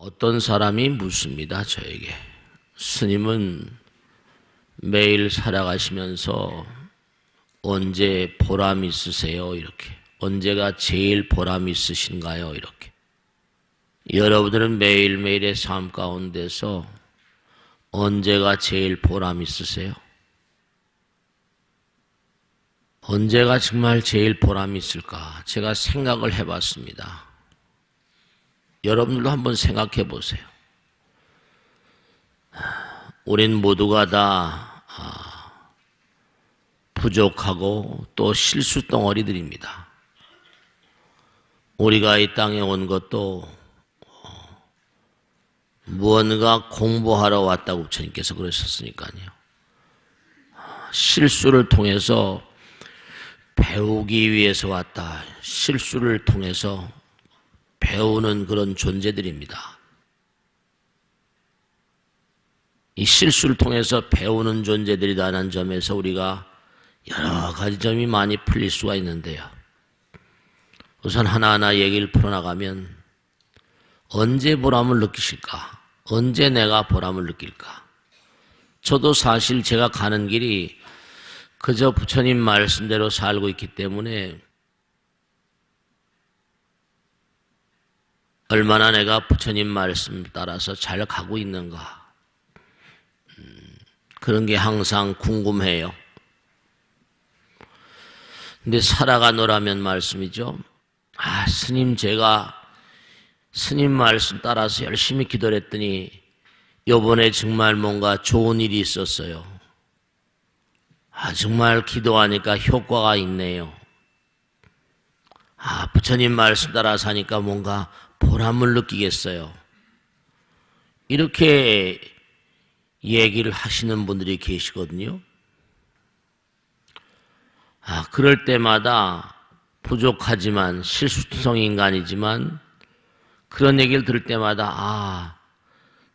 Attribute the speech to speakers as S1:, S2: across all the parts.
S1: 어떤 사람이 묻습니다, 저에게. 스님은 매일 살아가시면서 언제 보람 있으세요? 이렇게. 언제가 제일 보람 있으신가요? 이렇게. 여러분들은 매일매일의 삶 가운데서 언제가 제일 보람 있으세요? 언제가 정말 제일 보람 있을까? 제가 생각을 해봤습니다. 여러분들도 한번 생각해 보세요. 우린 모두가 다 부족하고 또 실수 덩어리들입니다. 우리가 이 땅에 온 것도 무언가 공부하러 왔다고 부처님께서 그러셨으니까요. 실수를 통해서 배우기 위해서 왔다. 실수를 통해서 배우는 그런 존재들입니다. 이 실수를 통해서 배우는 존재들이라는 점에서 우리가 여러 가지 점이 많이 풀릴 수가 있는데요. 우선 하나하나 얘기를 풀어나가면 언제 보람을 느끼실까? 언제 내가 보람을 느낄까? 저도 사실 제가 가는 길이 그저 부처님 말씀대로 살고 있기 때문에 얼마나 내가 부처님 말씀 따라서 잘 가고 있는가 그런 게 항상 궁금해요. 근데 살아가노라면 말씀이죠. 스님 제가 스님 말씀 따라서 열심히 기도를 했더니 요번에 정말 뭔가 좋은 일이 있었어요. 정말 기도하니까 효과가 있네요. 부처님 말씀 따라서 하니까 뭔가 보람을 느끼겠어요. 이렇게 얘기를 하시는 분들이 계시거든요. 그럴 때마다 부족하지만 실수성 인간이지만 그런 얘기를 들을 때마다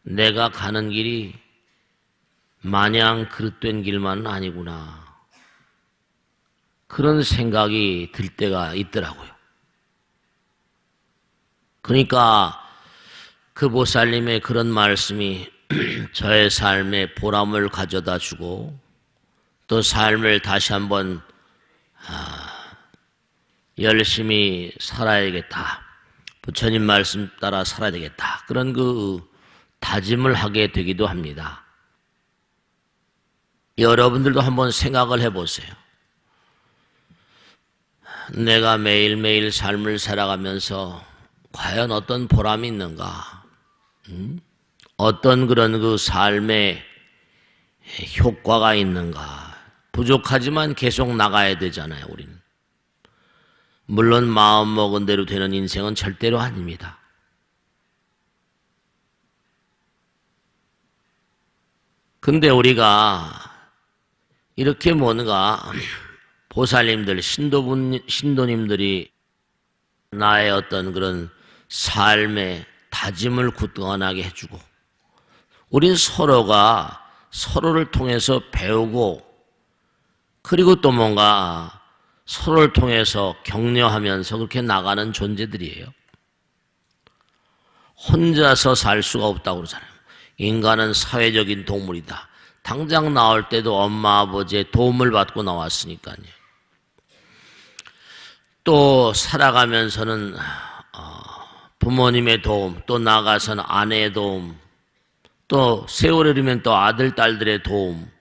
S1: 내가 가는 길이 마냥 그릇된 길만은 아니구나. 그런 생각이 들 때가 있더라고요. 그러니까 그 보살님의 그런 말씀이 저의 삶에 보람을 가져다 주고 또 삶을 다시 한번 열심히 살아야겠다. 부처님 말씀 따라 살아야 되겠다. 그런 그 다짐을 하게 되기도 합니다. 여러분들도 한번 생각을 해보세요. 내가 매일매일 삶을 살아가면서 과연 어떤 보람이 있는가? 어떤 그런 그 삶의 효과가 있는가? 부족하지만 계속 나가야 되잖아요, 우리는. 물론 마음먹은 대로 되는 인생은 절대로 아닙니다. 근데 우리가 이렇게 뭔가 보살님들, 신도님들이 나의 어떤 그런 삶의 다짐을 굳건하게 해주고 우린 서로가 서로를 통해서 배우고 그리고 또 뭔가 서로를 통해서 격려하면서 그렇게 나가는 존재들이에요. 혼자서 살 수가 없다고 그러잖아요. 인간은 사회적인 동물이다. 당장 나올 때도 엄마 아버지의 도움을 받고 나왔으니까요. 또 살아가면서는 부모님의 도움, 또 나가서는 아내의 도움, 또 세월이 흐르면 또 아들, 딸들의 도움,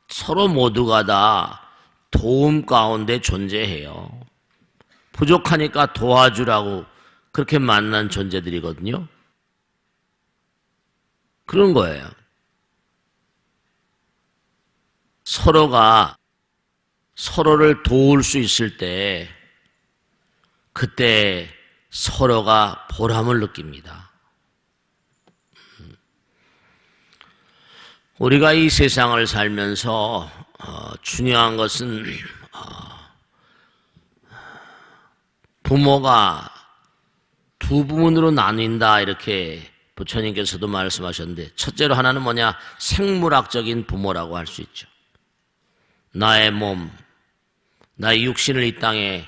S1: 서로 모두가 다 도움 가운데 존재해요. 부족하니까 도와주라고 그렇게 만난 존재들이거든요. 그런 거예요. 서로가 서로를 도울 수 있을 때 그때 서로가 보람을 느낍니다. 우리가 이 세상을 살면서 중요한 것은 부모가 두 부분으로 나뉜다 이렇게 부처님께서도 말씀하셨는데 첫째로 하나는 뭐냐? 생물학적인 부모라고 할 수 있죠. 나의 몸, 나의 육신을 이 땅에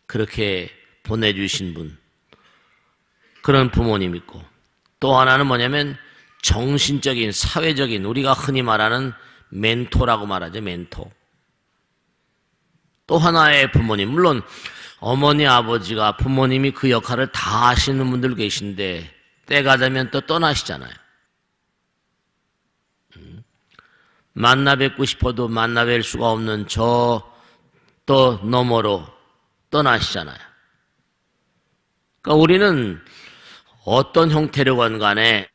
S1: 그렇게 보내주신 분, 그런 부모님 있고 또 하나는 뭐냐면 정신적인, 사회적인, 우리가 흔히 말하는 멘토라고 말하죠. 멘토. 또 하나의 부모님, 물론 어머니, 아버지가 부모님이 그 역할을 다 하시는 분들 계신데 때가 되면 또 떠나시잖아요. 만나 뵙고 싶어도 만나 뵐 수가 없는 저 또 너머로 떠나시잖아요. 그러니까 우리는 어떤 형태로건 간에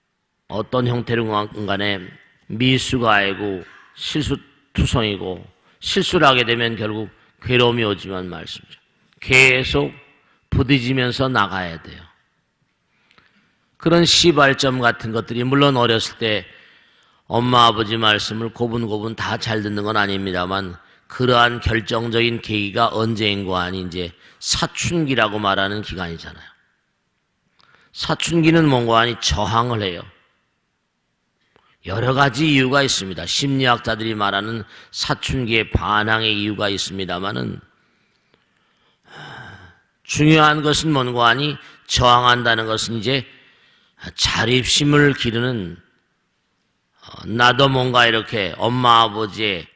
S1: 미수가 아니고 실수투성이고 실수를 하게 되면 결국 괴로움이 오지만 말씀이죠. 계속 부딪히면서 나가야 돼요. 그런 시발점 같은 것들이 물론 어렸을 때 엄마 아버지 말씀을 고분고분 다 잘 듣는 건 아닙니다만 그러한 결정적인 계기가 언제인가 하니 이제 사춘기라고 말하는 기간이잖아요. 사춘기는 뭔가 하니 저항을 해요. 여러 가지 이유가 있습니다. 심리학자들이 말하는 사춘기의 반항의 이유가 있습니다만은 중요한 것은 뭔가 하니 저항한다는 것은 이제 자립심을 기르는 나도 뭔가 이렇게 엄마 아버지의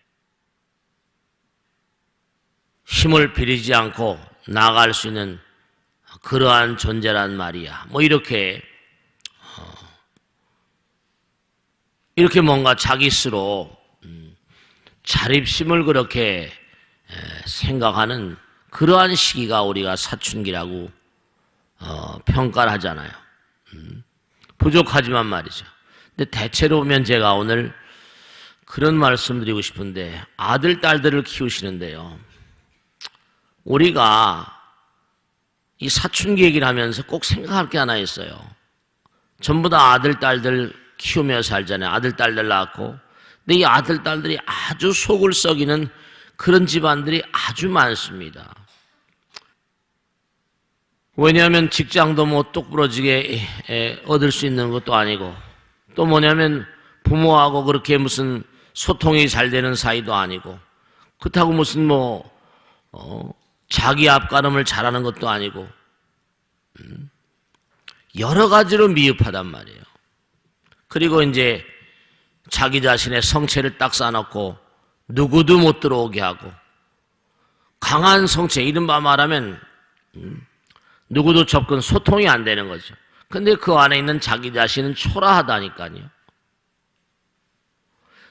S1: 힘을 빌리지 않고 나아갈 수 있는 그러한 존재란 말이야. 뭐 이렇게 뭔가 자기 스스로 자립심을 그렇게 생각하는 그러한 시기가 우리가 사춘기라고 평가를 하잖아요. 부족하지만 말이죠. 근데 대체로 보면 제가 오늘 그런 말씀 드리고 싶은데 아들, 딸들을 키우시는데요. 우리가 이 사춘기 얘기를 하면서 꼭 생각할 게 하나 있어요. 전부 다 아들, 딸들 키우며 살잖아요. 아들, 딸들 낳고. 근데 이 아들, 딸들이 아주 속을 썩이는 그런 집안들이 아주 많습니다. 왜냐하면 직장도 뭐 똑부러지게 얻을 수 있는 것도 아니고 또 뭐냐면 부모하고 그렇게 무슨 소통이 잘 되는 사이도 아니고 그렇다고 무슨 자기 앞가름을 잘하는 것도 아니고 여러 가지로 미흡하단 말이에요. 그리고 이제 자기 자신의 성체를 딱 쌓아놓고 누구도 못 들어오게 하고 강한 성체, 이른바 말하면 누구도 접근, 소통이 안 되는 거죠. 근데 그 안에 있는 자기 자신은 초라하다니까요.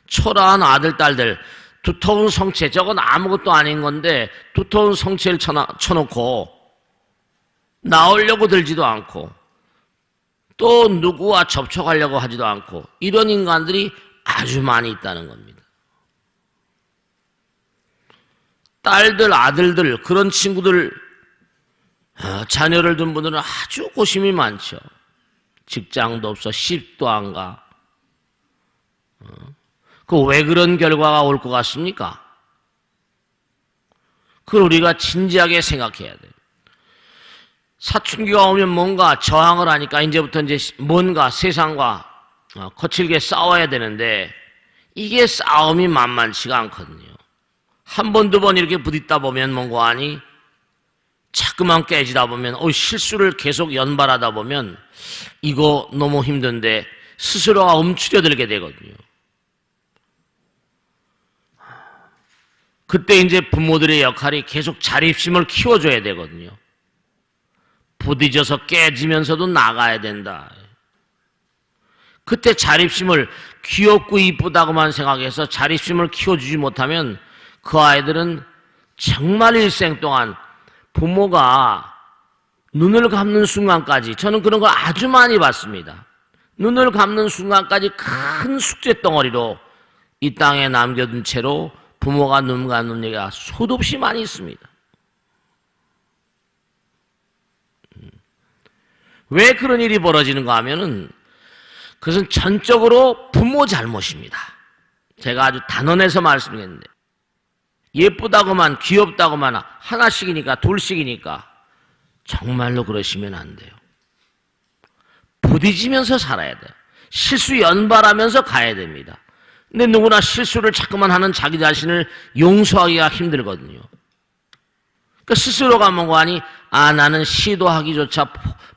S1: 초라한 아들, 딸들, 두터운 성체, 저건 아무것도 아닌 건데 두터운 성체를 쳐놓고 나오려고 들지도 않고 또 누구와 접촉하려고 하지도 않고 이런 인간들이 아주 많이 있다는 겁니다. 딸들, 아들들, 그런 친구들, 자녀를 둔 분들은 아주 고심이 많죠. 직장도 없어, 시집도 안 가. 그 왜 그런 결과가 올 것 같습니까? 그걸 우리가 진지하게 생각해야 돼요. 사춘기가 오면 뭔가 저항을 하니까 이제부터 이제 뭔가 세상과 거칠게 싸워야 되는데 이게 싸움이 만만치가 않거든요. 한 번, 두 번 이렇게 부딪다 보면 뭔가 하니 자꾸만 깨지다 보면 실수를 계속 연발하다 보면 이거 너무 힘든데 스스로가 움츠려들게 되거든요. 그때 이제 부모들의 역할이 계속 자립심을 키워줘야 되거든요. 부딪혀서 깨지면서도 나가야 된다. 그때 자립심을 귀엽고 이쁘다고만 생각해서 자립심을 키워주지 못하면 그 아이들은 정말 일생 동안 부모가 눈을 감는 순간까지, 저는 그런 걸 아주 많이 봤습니다. 눈을 감는 순간까지 큰 숙제 덩어리로 이 땅에 남겨둔 채로 부모가 눈 감는 얘기가 수도 없이 많이 있습니다. 왜 그런 일이 벌어지는가 하면은 그것은 전적으로 부모 잘못입니다. 제가 아주 단언해서 말씀드렸는데 예쁘다고만 귀엽다고만 하나씩이니까 둘씩이니까 정말로 그러시면 안 돼요. 부딪히면서 살아야 돼요. 실수 연발하면서 가야 됩니다. 근데 누구나 실수를 자꾸만 하는 자기 자신을 용서하기가 힘들거든요. 그러니까 스스로가 뭔가 하니 나는 시도하기조차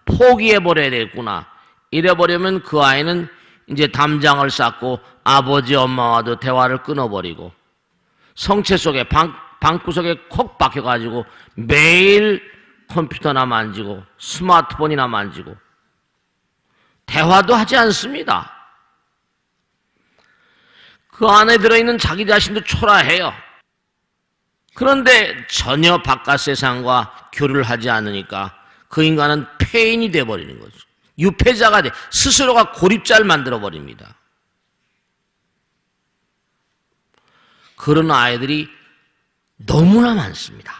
S1: 포기해버려야 되겠구나. 이래버리면 그 아이는 이제 담장을 쌓고 아버지 엄마와도 대화를 끊어버리고 성체 속에 방구석에 콕 박혀가지고 매일 컴퓨터나 만지고 스마트폰이나 만지고 대화도 하지 않습니다. 그 안에 들어있는 자기 자신도 초라해요. 그런데 전혀 바깥 세상과 교류를 하지 않으니까 그 인간은 폐인이 돼버리는 거죠. 유폐자가 돼 스스로가 고립자를 만들어버립니다. 그런 아이들이 너무나 많습니다.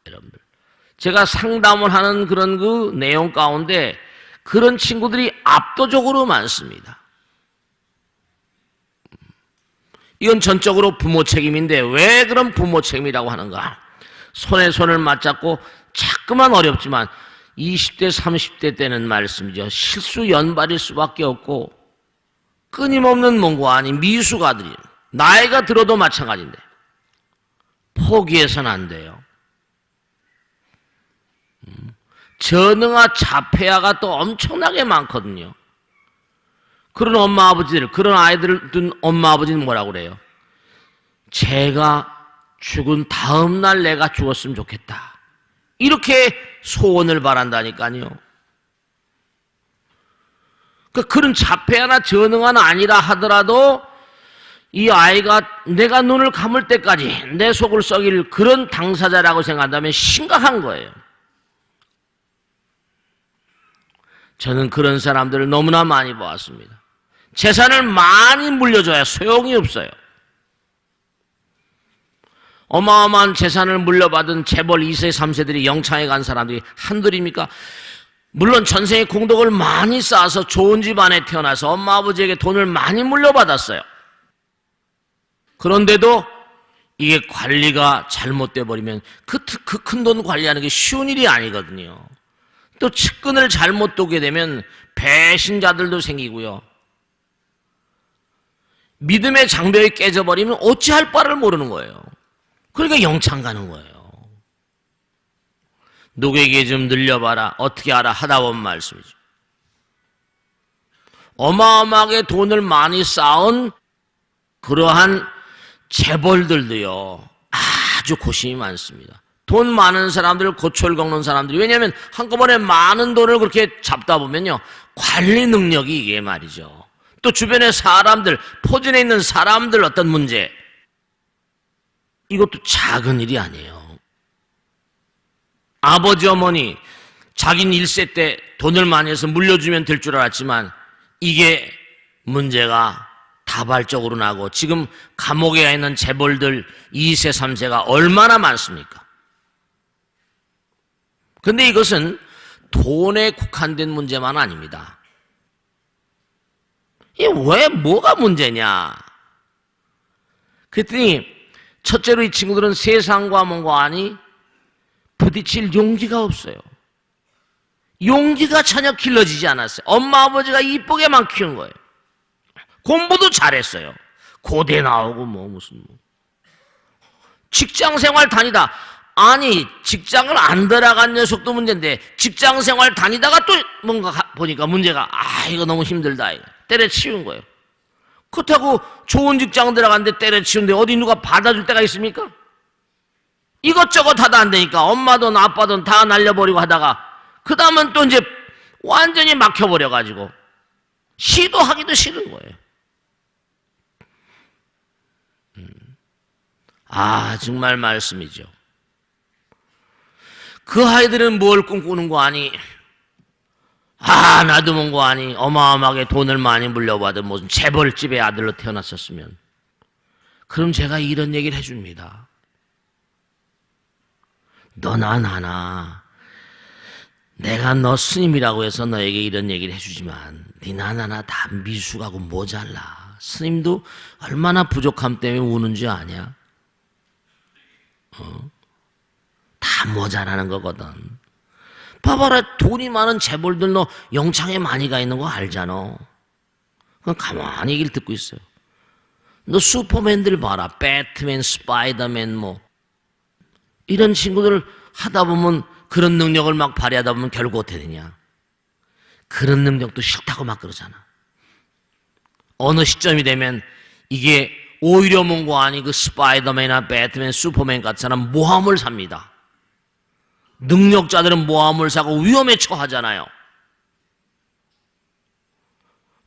S1: 여러분들, 제가 상담을 하는 그런 그 내용 가운데 그런 친구들이 압도적으로 많습니다. 이건 전적으로 부모 책임인데 왜 그런 부모 책임이라고 하는가? 손에 손을 맞잡고 자꾸만 어렵지만 20대 30대 때는 말씀이죠. 실수 연발일 수밖에 없고 끊임없는 뭔가 아닌 미숙아들이 나이가 들어도 마찬가지인데 포기해서는 안 돼요. 전응아 자폐아가 또 엄청나게 많거든요. 그런 엄마 아버지들, 그런 아이들을 둔 엄마 아버지는 뭐라고 그래요? 제가 죽은 다음 날 내가 죽었으면 좋겠다. 이렇게 소원을 바란다니까요. 그런 자폐아나 전응아는 아니라 하더라도 이 아이가 내가 눈을 감을 때까지 내 속을 썩일 그런 당사자라고 생각한다면 심각한 거예요. 저는 그런 사람들을 너무나 많이 보았습니다. 재산을 많이 물려줘야 소용이 없어요. 어마어마한 재산을 물려받은 재벌 2세, 3세들이 영창에 간 사람들이 한둘입니까? 물론 전생에 공덕을 많이 쌓아서 좋은 집안에 태어나서 엄마 아버지에게 돈을 많이 물려받았어요. 그런데도 이게 관리가 잘못돼 버리면 그 큰 돈 관리하는 게 쉬운 일이 아니거든요. 또 측근을 잘못 두게 되면 배신자들도 생기고요. 믿음의 장벽이 깨져버리면 어찌할 바를 모르는 거예요. 그러니까 영창 가는 거예요. 누구에게 좀 늘려봐라, 어떻게 알아 하다 보면 말씀이죠. 어마어마하게 돈을 많이 쌓은 그러한 재벌들도요 아주 고심이 많습니다. 돈 많은 사람들, 고초를 겪는 사람들이, 왜냐하면 한꺼번에 많은 돈을 그렇게 잡다 보면요 관리 능력이 이게 말이죠. 또 주변의 사람들, 포진해 있는 사람들 어떤 문제, 이것도 작은 일이 아니에요. 아버지 어머니 자기는 1세 때 돈을 많이 해서 물려주면 될 줄 알았지만 이게 문제가 다발적으로 나고 지금 감옥에 있는 재벌들 2세, 3세가 얼마나 많습니까? 근데 이것은 돈에 국한된 문제만 아닙니다. 이게 왜 뭐가 문제냐? 그랬더니 첫째로 이 친구들은 세상과 뭔가 아니 부딪힐 용기가 없어요. 용기가 전혀 길러지지 않았어요. 엄마 아버지가 이쁘게만 키운 거예요. 공부도 잘했어요. 고대 나오고 무슨 직장 생활 다니다, 아니 직장을 안 들어간 녀석도 문제인데 직장 생활 다니다가 또 뭔가 보니까 문제가 이거 너무 힘들다, 이거 때려치운 거예요. 그렇다고 좋은 직장 들어갔는데 때려치운데 어디 누가 받아줄 때가 있습니까? 이것저것 하다 안 되니까 엄마 돈 아빠 돈 다 날려버리고 하다가 그 다음은 또 이제 완전히 막혀버려가지고 시도하기도 싫은 거예요. 정말 말씀이죠. 그 아이들은 뭘 꿈꾸는 거 아니? 나도 뭔가 아니 어마어마하게 돈을 많이 물려받은 무슨 재벌집의 아들로 태어났었으면, 그럼 제가 이런 얘기를 해줍니다. 너나 나나 내가 너 스님이라고 해서 너에게 이런 얘기를 해주지만 니나 나나 다 미숙하고 모자라. 스님도 얼마나 부족함 때문에 우는지 아냐? 다 모자라는 거거든. 봐봐라, 돈이 많은 재벌들 너 영창에 많이 가 있는 거 알잖아. 그냥 가만히 얘기를 듣고 있어요. 너 슈퍼맨들 봐라. 배트맨, 스파이더맨 이런 친구들 하다 보면, 그런 능력을 막 발휘하다 보면 결국 어떻게 되냐? 그런 능력도 싫다고 막 그러잖아. 어느 시점이 되면 이게 오히려 뭔가 아니 그 스파이더맨이나 배트맨, 슈퍼맨 같은 사람 모함을 삽니다. 능력자들은 모함을 사고 위험에 처하잖아요.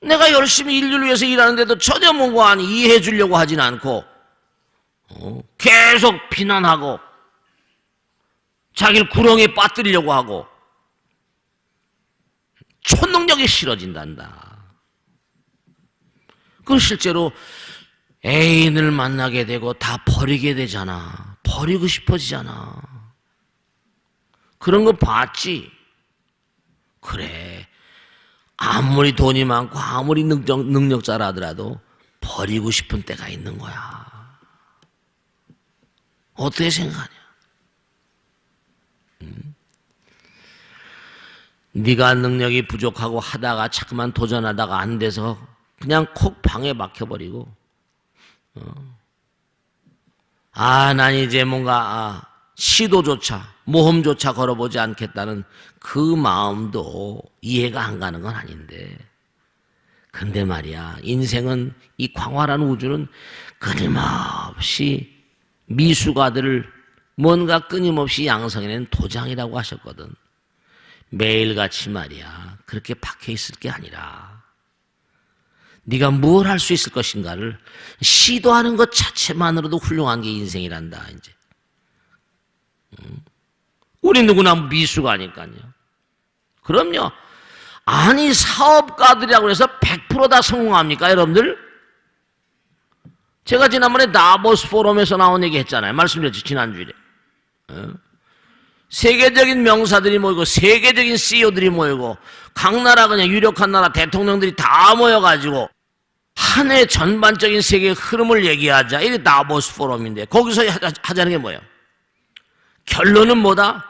S1: 내가 열심히 인류를 위해서 일하는데도 전혀 뭔가 아니 이해해 주려고 하진 않고 계속 비난하고 자기를 구렁이에 빠뜨리려고 하고 초능력이 싫어진단다. 그 실제로 애인을 만나게 되고 다 버리게 되잖아. 버리고 싶어지잖아. 그런 거 봤지? 그래. 아무리 돈이 많고 아무리 능력자라 하더라도 버리고 싶은 때가 있는 거야. 어떻게 생각하냐? 네가 능력이 부족하고 하다가 자꾸만 도전하다가 안 돼서 그냥 콕 방에 막혀버리고 난 이제 뭔가 시도조차 모험조차 걸어보지 않겠다는 그 마음도 이해가 안 가는 건 아닌데 근데 말이야 인생은 이 광활한 우주는 끊임없이 미숙아들을 뭔가 끊임없이 양성해낸 도장이라고 하셨거든. 매일같이 말이야 그렇게 박혀 있을 게 아니라 네가 뭘 할 수 있을 것인가를 시도하는 것 자체만으로도 훌륭한 게 인생이란다. 이제 우리 누구나 미숙아니까요. 그럼요. 아니 사업가들이라고 해서 100% 다 성공합니까 여러분들? 제가 지난번에 다보스 포럼에서 나온 얘기 했잖아요. 말씀드렸죠 지난주에. 세계적인 명사들이 모이고 세계적인 CEO들이 모이고 각 나라 그냥 유력한 나라 대통령들이 다 모여가지고 한 해 전반적인 세계의 흐름을 얘기하자. 이게 다보스 포럼인데 거기서 하자는 게 뭐예요? 결론은 뭐다?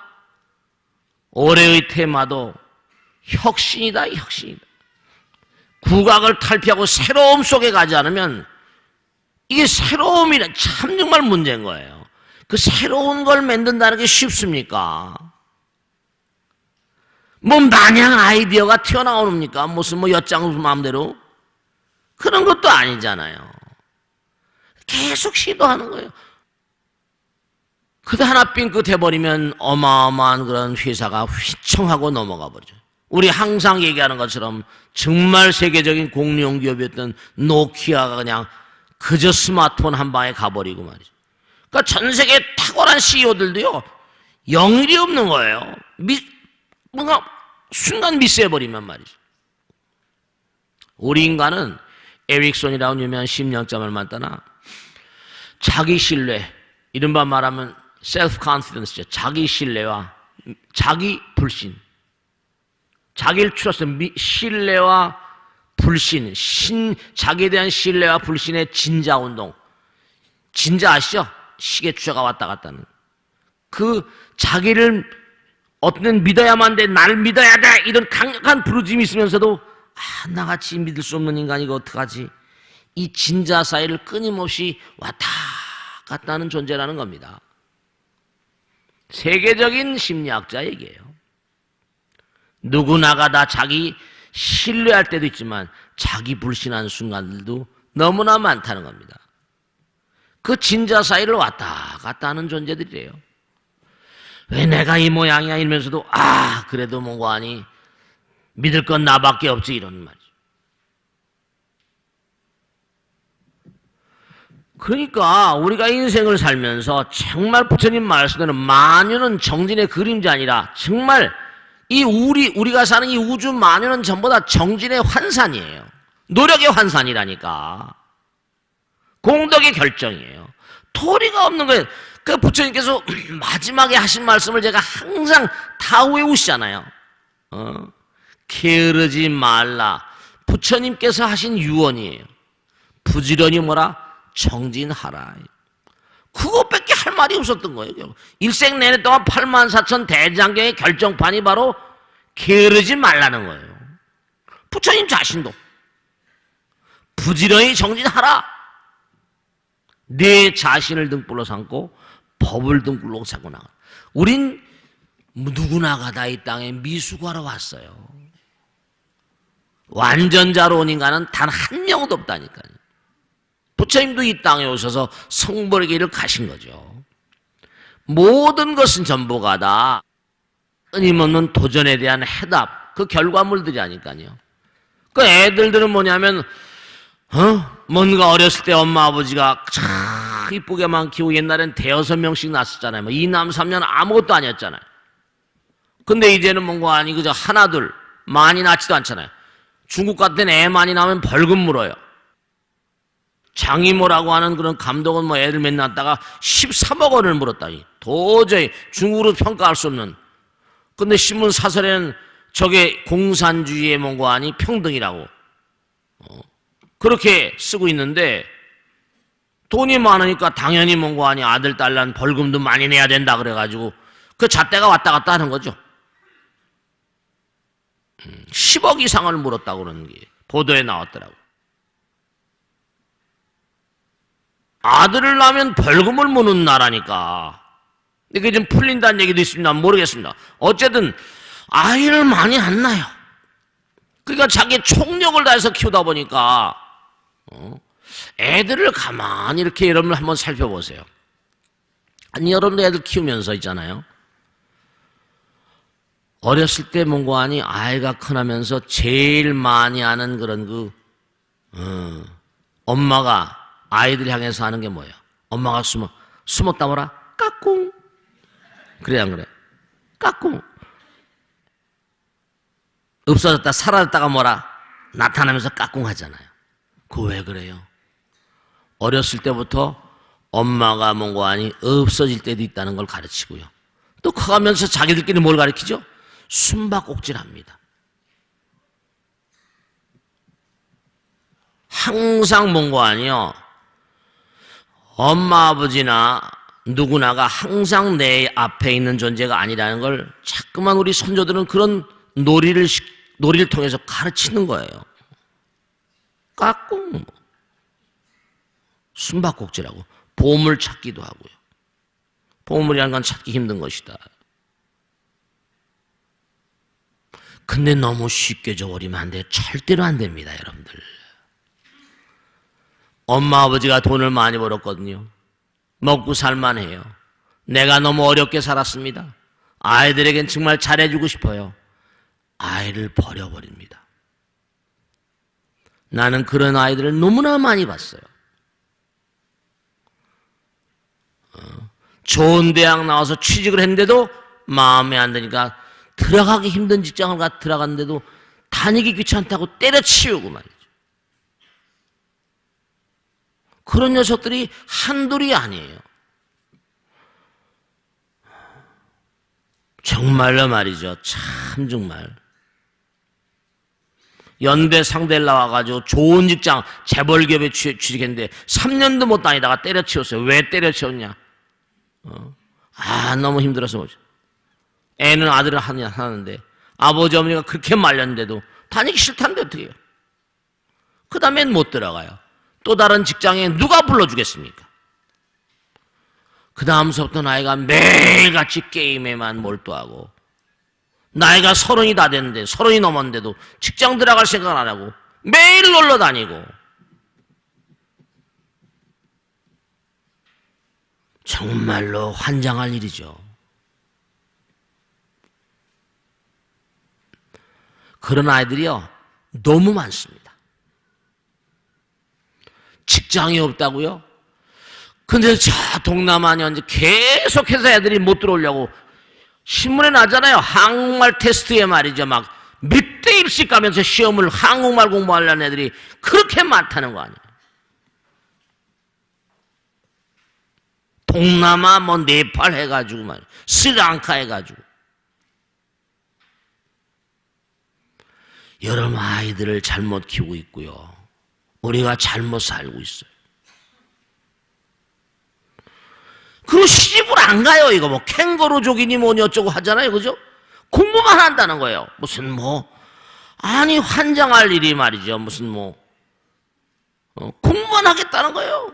S1: 올해의 테마도 혁신이다. 혁신이다. 국악을 탈피하고 새로움 속에 가지 않으면 이게 새로움이란 참 정말 문제인 거예요. 그 새로운 걸 만든다는 게 쉽습니까? 뭐 마냥 아이디어가 튀어나오니까 무슨 뭐 엿장 마음대로 그런 것도 아니잖아요. 계속 시도하는 거예요. 그때 하나 삥끗 해버리면 어마어마한 그런 회사가 휘청하고 넘어가 버리죠. 우리 항상 얘기하는 것처럼 정말 세계적인 공룡 기업이었던 노키아가 그냥 그저 스마트폰 한 방에 가버리고 말이죠. 그러니까 전 세계 탁월한 CEO들도요 영일이 없는 거예요. 뭔가 순간 미스해버리면 말이죠. 우리 인간은 에릭슨이라는 유명한 심리학자를 만나나 자기 신뢰, 이른바 말하면 셀프 컨피던스죠. 자기 신뢰와 자기 불신, 자기를 추려서 신뢰와 불신, 자기에 대한 신뢰와 불신의 진자 운동. 진자 아시죠? 시계 추자가 왔다 갔다 하는. 그 자기를 어떤 믿어야만 돼, 나를 믿어야 돼, 이런 강력한 부르짐이 있으면서도 나같이 믿을 수 없는 인간이고 어떡하지? 이 진자 사이를 끊임없이 왔다 갔다 하는 존재라는 겁니다. 세계적인 심리학자 얘기예요. 누구나가 다 자기 신뢰할 때도 있지만 자기 불신하는 순간들도 너무나 많다는 겁니다. 그 진자 사이를 왔다 갔다 하는 존재들이에요. 왜 내가 이 모양이야 이러면서도 그래도 뭔가 아니 믿을 건 나밖에 없지 이런 말이죠. 그러니까 우리가 인생을 살면서 정말 부처님 말씀대로 만유는 정진의 그림자 아니라 정말 이 우리가 사는 이 우주 만유는 전부 다 정진의 환산이에요. 노력의 환산이라니까. 공덕의 결정이에요. 도리가 없는 거예요. 그 부처님께서 마지막에 하신 말씀을 제가 항상 다 외우시잖아요. 게으르지 말라. 부처님께서 하신 유언이에요. 부지런히 뭐라? 정진하라. 그것밖에 할 말이 없었던 거예요. 일생 내내 동안 84,000 대장경의 결정판이 바로 게으르지 말라는 거예요. 부처님 자신도 부지런히 정진하라. 내 자신을 등불로 삼고 법을 등불로 삼고 나가. 우린 누구나가 다 이 땅에 미숙하러 왔어요. 완전자로 온 인간은 단 한 명도 없다니까요. 부처님도 이 땅에 오셔서 성불의 길을 가신 거죠. 모든 것은 전부가 다 끊임없는 도전에 대한 해답, 그 결과물들이 아니까요. 그 애들들은 뭐냐면 뭔가 어렸을 때 엄마 아버지가 참 이쁘게만 키우고 옛날엔 5-6명씩 낳았었잖아요. 뭐 2남 3녀는 아무것도 아니었잖아요. 근데 이제는 뭔가 아니 그저 하나둘 많이 낳지도 않잖아요. 중국 같은 데는 애 많이 낳으면 벌금 물어요. 장이모라고 하는 그런 감독은 뭐 애를 몇 낳았다가 13억 원을 물었다니. 도저히 중국으로 평가할 수 없는. 근데 신문 사설에는 저게 공산주의의 뭔가 아니 평등이라고 그렇게 쓰고 있는데, 돈이 많으니까 당연히 뭔가 아니 아들 딸란 벌금도 많이 내야 된다 그래가지고 그 잣대가 왔다 갔다 하는 거죠. 10억 이상을 물었다고 그러는 게 보도에 나왔더라고. 아들을 낳으면 벌금을 무는 나라니까. 이게 좀 풀린다는 얘기도 있습니다. 모르겠습니다. 어쨌든 아이를 많이 안 낳아요. 그러니까 자기 총력을 다해서 키우다 보니까 애들을 가만히 이렇게 여러분 한번 살펴보세요. 아니 여러분도 애들 키우면서 있잖아요. 어렸을 때 뭔가 아니 아이가 커나면서 제일 많이 하는 그런 엄마가 아이들 향해서 하는 게 뭐예요? 엄마가 숨었다 뭐라? 까꿍. 그래 안 그래? 까꿍. 없어졌다 사라졌다가 뭐라? 나타나면서 까꿍 하잖아요. 그거 왜 그래요? 어렸을 때부터 엄마가 뭔가 아니 없어질 때도 있다는 걸 가르치고요. 또 커가면서 자기들끼리 뭘 가르치죠? 숨바꼭질합니다. 항상 뭔가 아니요. 엄마 아버지나 누구나가 항상 내 앞에 있는 존재가 아니라는 걸 자꾸만 우리 선조들은 그런 놀이를 통해서 가르치는 거예요. 까꿍, 숨바꼭질하고 보물 찾기도 하고요. 보물이라는 건 찾기 힘든 것이다. 근데 너무 쉽게 줘버리면 안 돼요. 절대로 안 됩니다, 여러분들. 엄마 아버지가 돈을 많이 벌었거든요. 먹고 살만해요. 내가 너무 어렵게 살았습니다. 아이들에겐 정말 잘해주고 싶어요. 아이를 버려버립니다. 나는 그런 아이들을 너무나 많이 봤어요. 좋은 대학 나와서 취직을 했는데도 마음에 안 드니까 들어가기 힘든 직장을 들어갔는데도 다니기 귀찮다고 때려치우고 말이죠. 그런 녀석들이 한둘이 아니에요. 정말로 말이죠. 참 정말. 연대 상대를 나와가지고 좋은 직장 재벌기업에 취직했는데 3년도 못 다니다가 때려치웠어요. 왜 때려치웠냐? 너무 힘들어서 뭐죠. 애는 아들을 하는데 아버지 어머니가 그렇게 말렸는데도 다니기 싫다는데 어떻게 해요? 그 다음엔 못 들어가요. 또 다른 직장에 누가 불러주겠습니까? 그 다음서부터 나이가 매일같이 게임에만 몰두하고 나이가 30이 다 됐는데 30이 넘었는데도 직장 들어갈 생각을 안 하고 매일 놀러 다니고 정말로 환장할 일이죠. 그런 아이들이요 너무 많습니다. 직장이 없다고요? 근데 저 동남아니 이제 계속해서 애들이 못 들어오려고 신문에 나잖아요. 한국말 테스트에 말이죠. 막 몇 대 1씩 가면서 시험을 한국말 공부하려는 애들이 그렇게 많다는 거 아니에요. 동남아 뭐 네팔 해가지고 말이에요. 스리랑카 해가지고. 여러분 아이들을 잘못 키우고 있고요. 우리가 잘못 살고 있어요. 그리고 시집을 안 가요. 이거 뭐 캥거루족이니 뭐니 어쩌고 하잖아요. 그죠? 공부만 한다는 거예요. 무슨 아니 환장할 일이 말이죠. 무슨 공부만 하겠다는 거예요.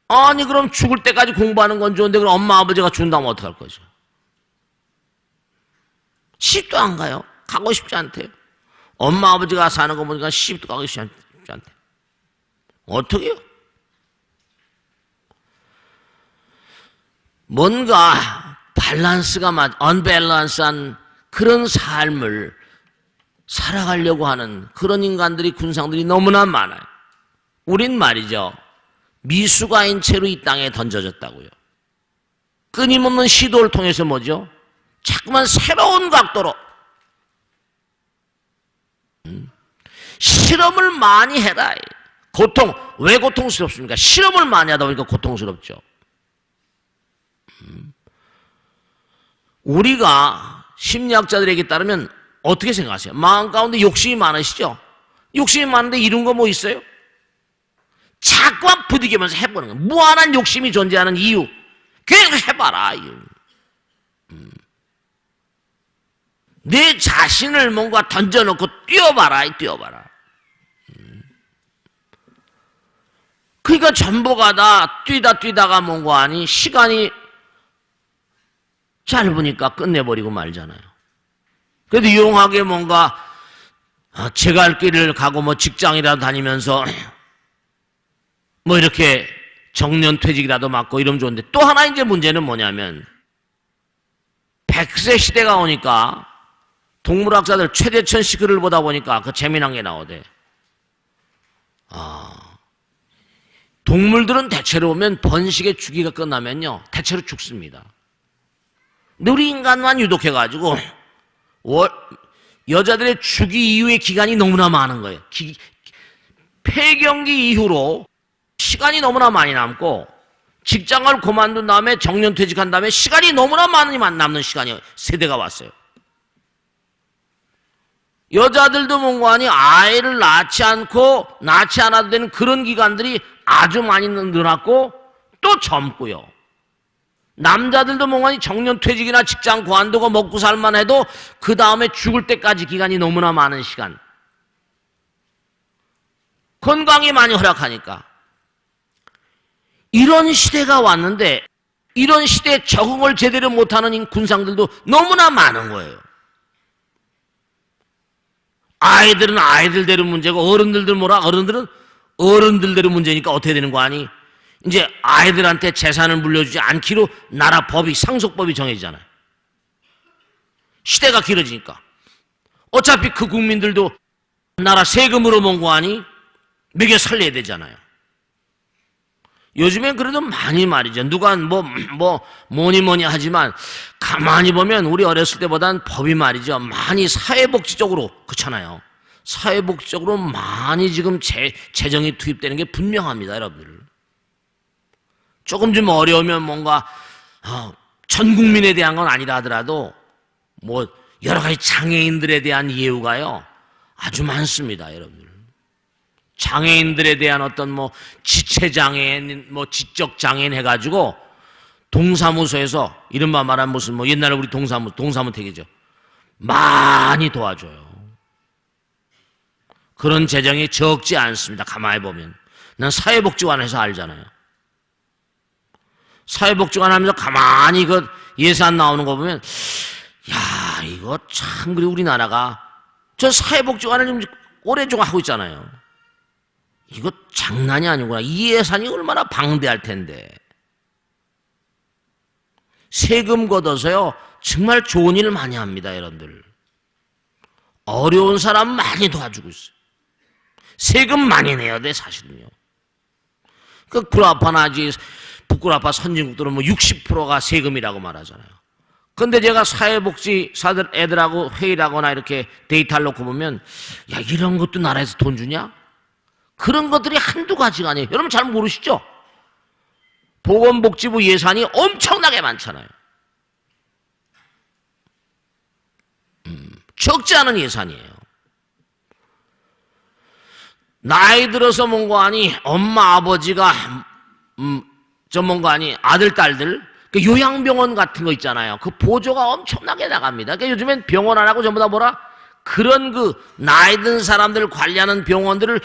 S1: 아니 그럼 죽을 때까지 공부하는 건 좋은데 그럼 엄마 아버지가 준다면 어떡할 거죠? 시집도 안 가요. 가고 싶지 않대요. 엄마 아버지가 사는 거 보니까 시집도 가기 쉽지 않대. 어떻게 해요? 뭔가 밸런스가 언밸런스한 그런 삶을 살아가려고 하는 그런 인간들이, 군상들이 너무나 많아요. 우린 말이죠, 미숙아인 채로 이 땅에 던져졌다고요. 끊임없는 시도를 통해서 뭐죠? 자꾸만 새로운 각도로 실험을 많이 해라. 왜 고통스럽습니까? 실험을 많이 하다 보니까 고통스럽죠. 우리가 심리학자들에게 따르면 어떻게 생각하세요? 마음 가운데 욕심이 많으시죠? 욕심이 많은데 이룬 거 뭐 있어요? 자꾸만 부딪히면서 해보는 거예요. 무한한 욕심이 존재하는 이유. 계속 해봐라. 내 자신을 뭔가 던져놓고 뛰어봐라. 그러니까 전부가 다 뛰다가 뭔가 아니 시간이 짧으니까 끝내버리고 말잖아요. 그래도 유용하게 뭔가 제갈 길을 가고 뭐 직장이라도 다니면서 뭐 이렇게 정년퇴직이라도 맞고 이러면 좋은데, 또 하나 이제 문제는 뭐냐면 100세 시대가 오니까 동물학자들 최대천 씨 글을 보다 보니까 그 재미난 게 나오대. 동물들은 대체로 보면 번식의 주기가 끝나면요 대체로 죽습니다. 근데 우리 인간만 유독해가지고 여자들의 주기 이후의 기간이 너무나 많은 거예요. 폐경기 이후로 시간이 너무나 많이 남고, 직장을 그만둔 다음에 정년퇴직한 다음에 시간이 너무나 많이 남는 시간이 세대가 왔어요. 여자들도 뭔가 아니 아이를 낳지 않아도 되는 그런 기간들이 아주 많이 늘어났고, 또 젊고요. 남자들도 뭔가 아니 정년퇴직이나 직장 그만두고 먹고 살만 해도 그 다음에 죽을 때까지 기간이 너무나 많은 시간. 건강이 많이 허락하니까. 이런 시대가 왔는데 이런 시대에 적응을 제대로 못하는 군상들도 너무나 많은 거예요. 아이들은 아이들대로 문제고 어른들은 뭐라? 어른들은 어른들대로 문제니까 어떻게 되는 거 아니? 이제 아이들한테 재산을 물려주지 않기로 나라 법이, 상속법이 정해지잖아요. 시대가 길어지니까. 어차피 그 국민들도 나라 세금으로 먼 거 아니? 먹여 살려야 되잖아요. 요즘엔 그래도 많이 말이죠. 누가 뭐니 하지만 가만히 보면 우리 어렸을 때보단 법이 말이죠. 많이 사회복지적으로, 그렇잖아요. 사회복지적으로 많이 지금 재정이 투입되는 게 분명합니다, 여러분들. 조금 좀 어려우면 뭔가 전 국민에 대한 건 아니라 하더라도 뭐 여러 가지 장애인들에 대한 예우가요 아주 많습니다, 여러분들. 장애인들에 대한 어떤 뭐 지체장애인, 뭐 지적 장애인 해가지고 동사무소에서 이른바 말하면 무슨 뭐 옛날에 우리 동사무택이죠. 많이 도와줘요. 그런 재정이 적지 않습니다. 가만히 보면. 난 사회복지관에서 알잖아요. 사회복지관 하면서 가만히 그 예산 나오는 거 보면, 야, 이거 참, 그리고 우리나라가 저 사회복지관을 지금 오래 좀 하고 있잖아요. 이거 장난이 아니구나. 이 예산이 얼마나 방대할 텐데. 세금 걷어서요, 정말 좋은 일 많이 합니다, 여러분들. 어려운 사람 많이 도와주고 있어요. 세금 많이 내야 돼, 사실은요. 그 구라파나지, 북구라파 선진국들은 뭐 60%가 세금이라고 말하잖아요. 근데 제가 사회복지사들 애들하고 회의를 하거나 이렇게 데이터를 놓고 보면, 야, 이런 것도 나라에서 돈 주냐? 그런 것들이 한두 가지가 아니에요. 여러분 잘 모르시죠? 보건복지부 예산이 엄청나게 많잖아요. 적지 않은 예산이에요. 나이 들어서 뭔가 아니 엄마 아버지가 저 뭔가 아니 아들 딸들 그 요양병원 같은 거 있잖아요. 그 보조가 엄청나게 나갑니다. 그러니까 요즘엔 병원 안 하고 전부 다 뭐라? 그런 그 나이 든 사람들 관리하는 병원들을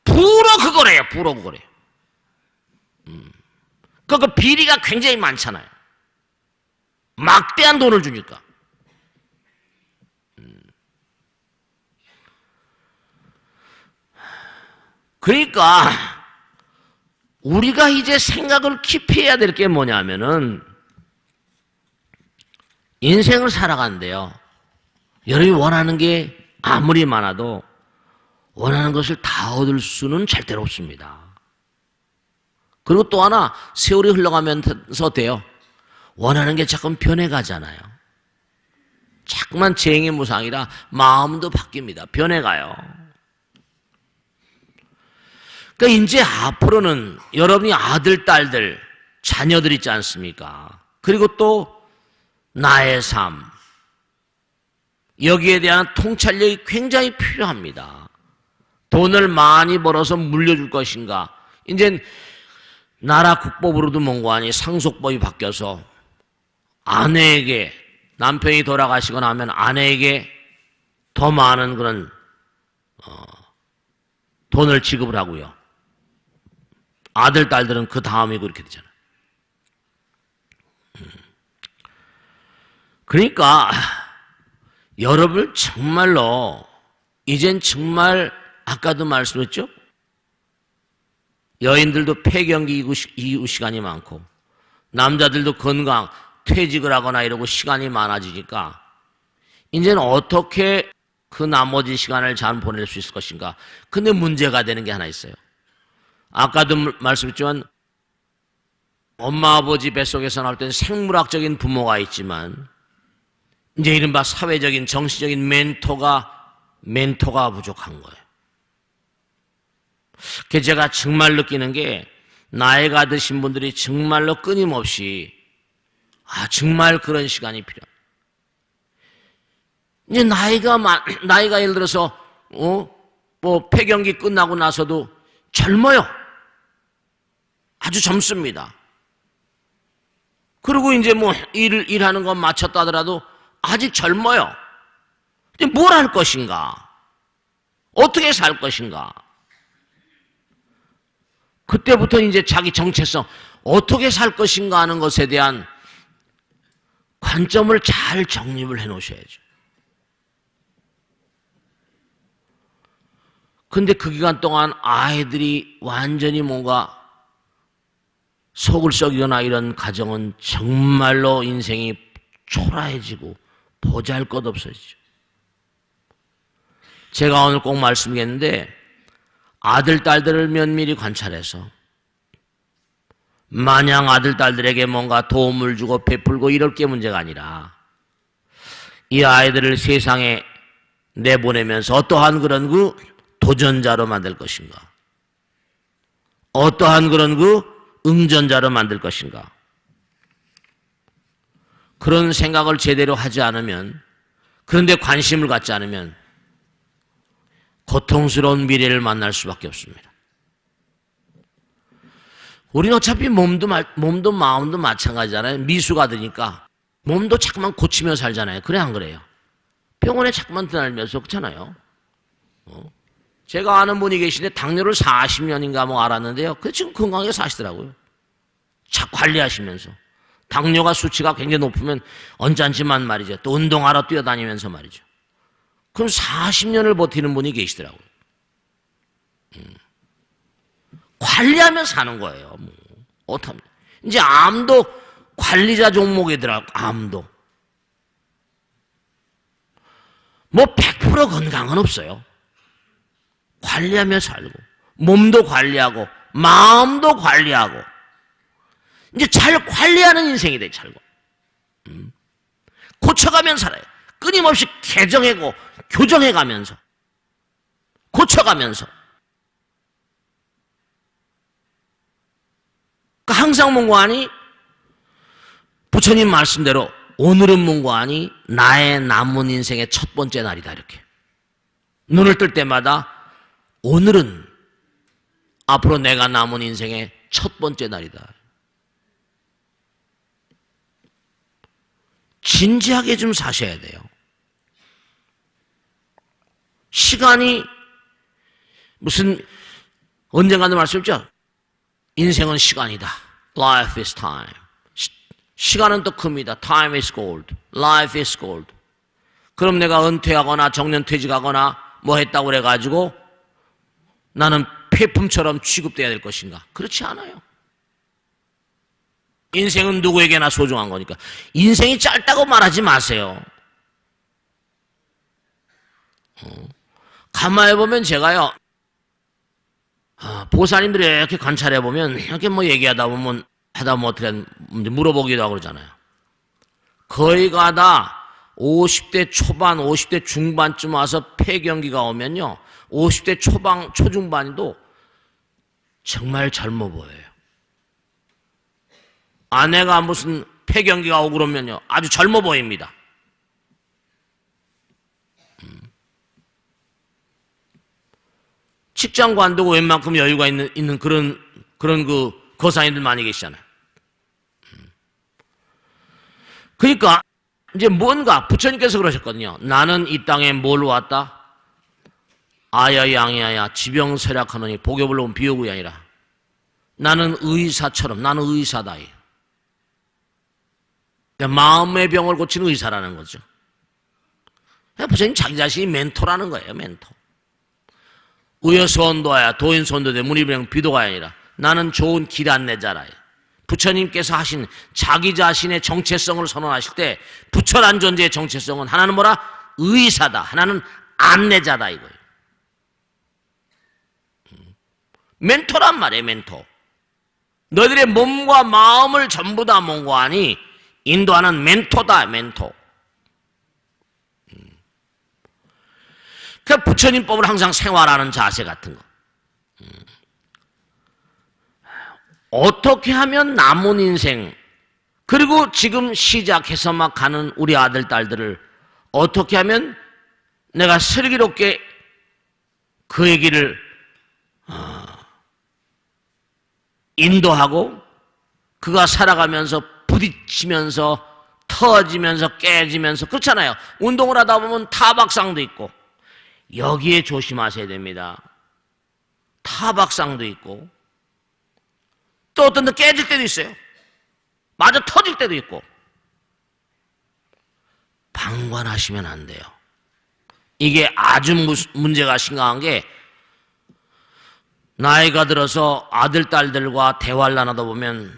S1: 부러 그거래요. 그 비리가 굉장히 많잖아요. 막대한 돈을 주니까. 그러니까 우리가 이제 생각을 깊이 해야 될 게 뭐냐면은 인생을 살아간대요. 여러분이 원하는 게 아무리 많아도 원하는 것을 다 얻을 수는 절대로 없습니다. 그리고 또 하나 세월이 흘러가면서 돼요. 원하는 게 자꾸 변해가잖아요. 자꾸만 재행의 무상이라 마음도 바뀝니다. 변해가요. 그러니까 이제 앞으로는 여러분이 아들, 딸들, 자녀들 있지 않습니까? 그리고 또 나의 삶, 여기에 대한 통찰력이 굉장히 필요합니다. 돈을 많이 벌어서 물려줄 것인가? 이제 나라 국법으로도 뭔고하니 상속법이 바뀌어서 아내에게, 남편이 돌아가시거나 하면 아내에게 더 많은 그런 돈을 지급을 하고요. 아들, 딸들은 그 다음이고 이렇게 되잖아요. 그러니까 여러분 정말로 이젠 정말 아까도 말씀했죠? 여인들도 폐경기 이후 시간이 많고 남자들도 건강, 퇴직을 하거나 이러고 시간이 많아지니까 이제는 어떻게 그 나머지 시간을 잘 보낼 수 있을 것인가. 근데 문제가 되는 게 하나 있어요. 아까도 말씀했지만 엄마 아버지 뱃속에서 나올 때는 생물학적인 부모가 있지만 이제 이른바 사회적인 정신적인 멘토가 부족한 거예요. 그래서 제가 정말 느끼는 게 나이가 드신 분들이 정말로 끊임없이 정말 그런 시간이 필요합니다. 이제 나이가 예를 들어서 뭐 폐경기 끝나고 나서도 젊어요. 아주 젊습니다. 그리고 이제 뭐 일하는 거 마쳤다 하더라도 아직 젊어요. 이제 뭘 할 것인가? 어떻게 살 것인가? 그때부터 이제 자기 정체성, 어떻게 살 것인가 하는 것에 대한 관점을 잘 정립을 해 놓으셔야죠. 근데 그 기간 동안 아이들이 완전히 뭔가 속을 썩이거나 이런 가정은 정말로 인생이 초라해지고 보잘것없어지죠. 제가 오늘 꼭 말씀드리겠는데 아들, 딸들을 면밀히 관찰해서 마냥 아들, 딸들에게 뭔가 도움을 주고 베풀고 이럴 게 문제가 아니라 이 아이들을 세상에 내보내면서 어떠한 그런 그 도전자로 만들 것인가, 어떠한 그런 그 응전자로 만들 것인가, 그런 생각을 제대로 하지 않으면, 그런데 관심을 갖지 않으면 고통스러운 미래를 만날 수밖에 없습니다. 우리는 어차피 몸도 마음도 마찬가지잖아요. 미수가 되니까 몸도 자꾸만 고치며 살잖아요. 그래 안 그래요? 병원에 자꾸만 드날면서 그렇잖아요. 제가 아는 분이 계신데 당뇨를 40년인가 뭐 알았는데요. 그 지금 건강하게 사시더라고요. 관리하시면서. 당뇨가 수치가 굉장히 높으면 언짢지만 말이죠. 또 운동하러 뛰어다니면서 말이죠. 그럼 40년을 버티는 분이 계시더라고요. 관리하며 사는 거예요. 뭐. 어떡합니까? 이제 암도 관리자 종목이더라고요. 암도. 뭐 100% 건강은 없어요. 관리하며 살고, 몸도 관리하고, 마음도 관리하고, 이제 잘 관리하는 인생이 돼, 잘. 고쳐가면서 살아요. 끊임없이 개정하고, 교정해가면서, 고쳐가면서. 항상 문고하니, 부처님 말씀대로 오늘은 문고하니 나의 남은 인생의 첫 번째 날이다, 이렇게. 눈을 뜰 때마다 오늘은 앞으로 내가 남은 인생의 첫 번째 날이다. 진지하게 좀 사셔야 돼요. 시간이 무슨 언젠가도 말씀했죠? 인생은 시간이다. Life is time. 시간은 또 큽니다. Time is gold. Life is gold. 그럼 내가 은퇴하거나 정년퇴직하거나 뭐 했다고 그래가지고 나는 폐품처럼 취급돼야 될 것인가? 그렇지 않아요. 인생은 누구에게나 소중한 거니까. 인생이 짧다고 말하지 마세요. 가만히 보면 제가요, 보살님들이 이렇게 관찰해 보면 이렇게 뭐 얘기하다 보면 어떻게 물어보기도 하고 그러잖아요. 거의가 다 50대 초반, 50대 중반쯤 와서 폐경기가 오면요, 50대 초중반도 정말 젊어 보여요. 아내가 무슨 폐경기가 오고 그러면요, 아주 젊어 보입니다. 직장 관두고 웬만큼 여유가 있는 그런 그 거사님들 많이 계시잖아요. 그러니까 이제 뭔가 부처님께서 그러셨거든요. 나는 이 땅에 뭘 왔다? 아야양야야 지병쇠락하느니 복욕을 놓은 비호구이 아니라 나는 의사처럼, 나는 의사다. 마음의 병을 고치는 의사라는 거죠. 부처님 자기 자신이 멘토라는 거예요. 멘토. 의여선도야 도인선도대 문의병 비도가 아니라 나는 좋은 길 안내자라. 부처님께서 하신 자기 자신의 정체성을 선언하실 때 부처란 존재의 정체성은 하나는 뭐라? 의사다. 하나는 안내자다 이거예요. 멘토란 말이에요. 멘토. 너희들의 몸과 마음을 전부 다 몽고하니 인도하는 멘토다. 멘토. 그 부처님법을 항상 생활하는 자세 같은 거. 어떻게 하면 남은 인생, 그리고 지금 시작해서 막 가는 우리 아들, 딸들을 어떻게 하면 내가 슬기롭게 그의 길을 인도하고 그가 살아가면서 부딪히면서 터지면서 깨지면서 그렇잖아요. 운동을 하다 보면 타박상도 있고 여기에 조심하셔야 됩니다. 타박상도 있고 또 어떤 데 깨질 때도 있어요. 마저 터질 때도 있고. 방관하시면 안 돼요. 이게 아주 문제가 심각한 게 나이가 들어서 아들, 딸들과 대화를 나누다 보면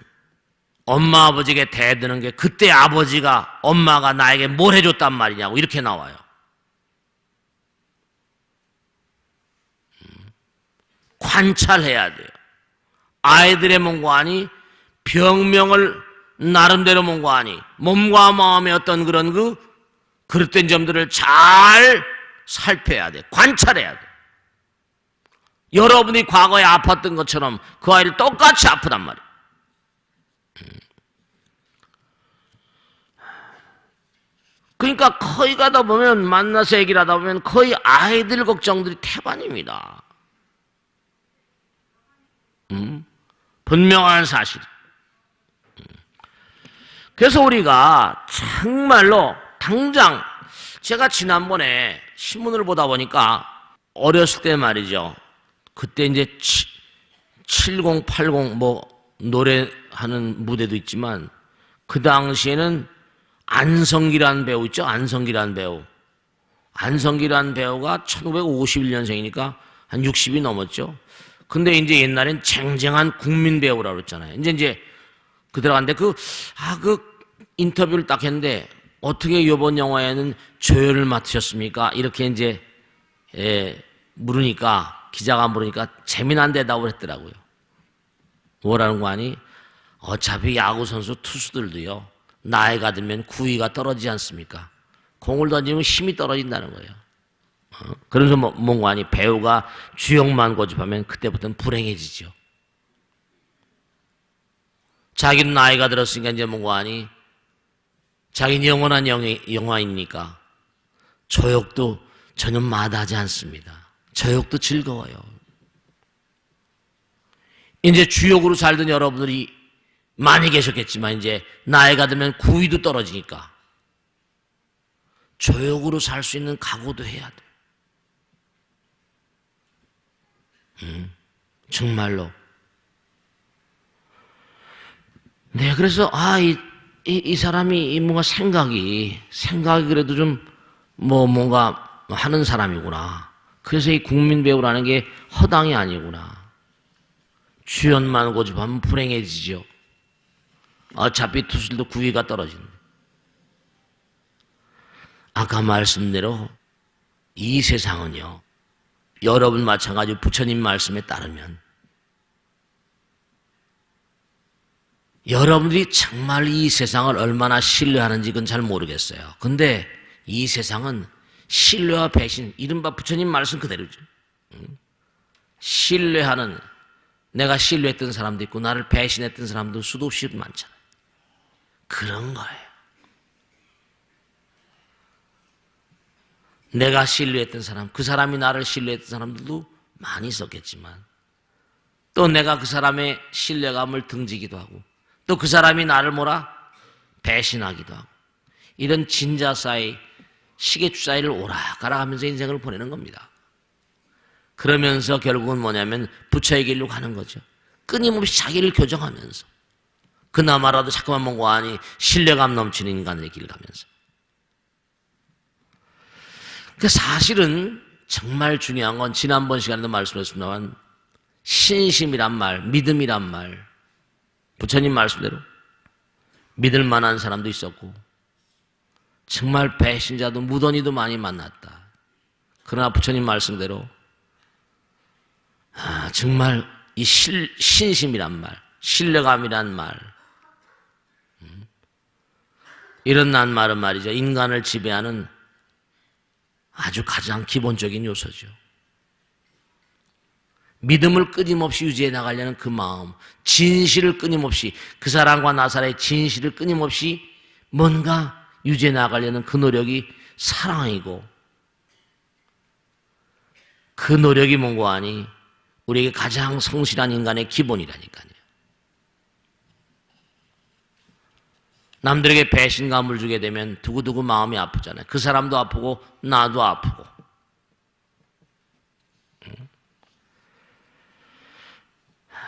S1: 엄마, 아버지에게 대드는 게 그때 아버지가, 엄마가 나에게 뭘 해줬단 말이냐고 이렇게 나와요. 관찰해야 돼요. 아이들의 몸과 아니 병명을 나름대로 몸과 아니 몸과 마음의 어떤 그런 그릇된 점들을 잘 살펴야 돼. 관찰해야 돼. 여러분이 과거에 아팠던 것처럼 그 아이를 똑같이 아프단 말이에요. 그러니까 거의 가다 보면 만나서 얘기를 하다 보면 거의 아이들 걱정들이 태반입니다. 분명한 사실. 그래서 우리가 정말로 당장 제가 지난번에 신문을 보다 보니까 어렸을 때 말이죠. 그때 이제 70, 80 뭐 노래하는 무대도 있지만 그 당시에는 안성기란 배우 있죠? 안성기란 배우. 안성기란 배우가 1951년생이니까 한 60이 넘었죠. 근데 이제 옛날엔 쟁쟁한 국민 배우라고 그랬잖아요. 이제 그 들어갔는데 그 인터뷰를 딱 했는데 어떻게 이번 영화에는 조연을 맡으셨습니까? 이렇게 이제 물으니까 기자가 물으니까 재미난 대답을 했더라고요. 뭐라는 거 아니? 어차피 야구 선수 투수들도요. 나이가 들면 구위가 떨어지지 않습니까? 공을 던지면 힘이 떨어진다는 거예요. 그래서 뭔가 아니 배우가 주역만 고집하면 그때부터는 불행해지죠. 자기는 나이가 들었으니까 이제 뭔가 아니 자기는 영원한 영화이니까 조역도 전혀 마다하지 않습니다. 저역도 즐거워요. 이제 주역으로 살던 여러분들이 많이 계셨겠지만 이제 나이가 들면 구위도 떨어지니까 조역으로 살 수 있는 각오도 해야 돼. 정말로. 네, 그래서 이 사람이 뭔가 생각이 그래도 좀 뭔가 하는 사람이구나. 그래서 이 국민 배우라는 게 허당이 아니구나. 주연만 고집하면 불행해지죠. 어차피 투술도 구위가 떨어진다. 아까 말씀대로 이 세상은요, 여러분 마찬가지로 부처님 말씀에 따르면 여러분들이 정말 이 세상을 얼마나 신뢰하는지 그건 잘 모르겠어요. 근데 이 세상은 신뢰와 배신, 이른바 부처님 말씀 그대로죠. 신뢰하는, 내가 신뢰했던 사람도 있고 나를 배신했던 사람도 수도 없이 많잖아요. 그런 거예요. 내가 신뢰했던 사람, 그 사람이 나를 신뢰했던 사람들도 많이 있었겠지만 또 내가 그 사람의 신뢰감을 등지기도 하고 또 그 사람이 나를 배신하기도 하고, 이런 진자 사이, 시계추 사이를 오락가락 하면서 인생을 보내는 겁니다. 그러면서 결국은 뭐냐면 부처의 길로 가는 거죠. 끊임없이 자기를 교정하면서 그나마라도 자꾸만 뭔가 아니 신뢰감 넘치는 인간의 길을 가면서. 사실은 정말 중요한 건 지난번 시간에도 말씀했습니다만 신심이란 말, 믿음이란 말, 부처님 말씀대로 믿을 만한 사람도 있었고 정말 배신자도 무던히도 많이 만났다. 그러나 부처님 말씀대로 정말 이 신심이란 말, 신뢰감이란 말, 이런 말은 말이죠, 인간을 지배하는 아주 가장 기본적인 요소죠. 믿음을 끊임없이 유지해 나가려는 그 마음, 진실을 끊임없이, 그 사람과 나 사이의 진실을 끊임없이 뭔가 유지해 나가려는 그 노력이 사랑이고, 그 노력이 뭔가 아니 우리에게 가장 성실한 인간의 기본이라니까요. 남들에게 배신감을 주게 되면 두고두고 마음이 아프잖아요. 그 사람도 아프고 나도 아프고.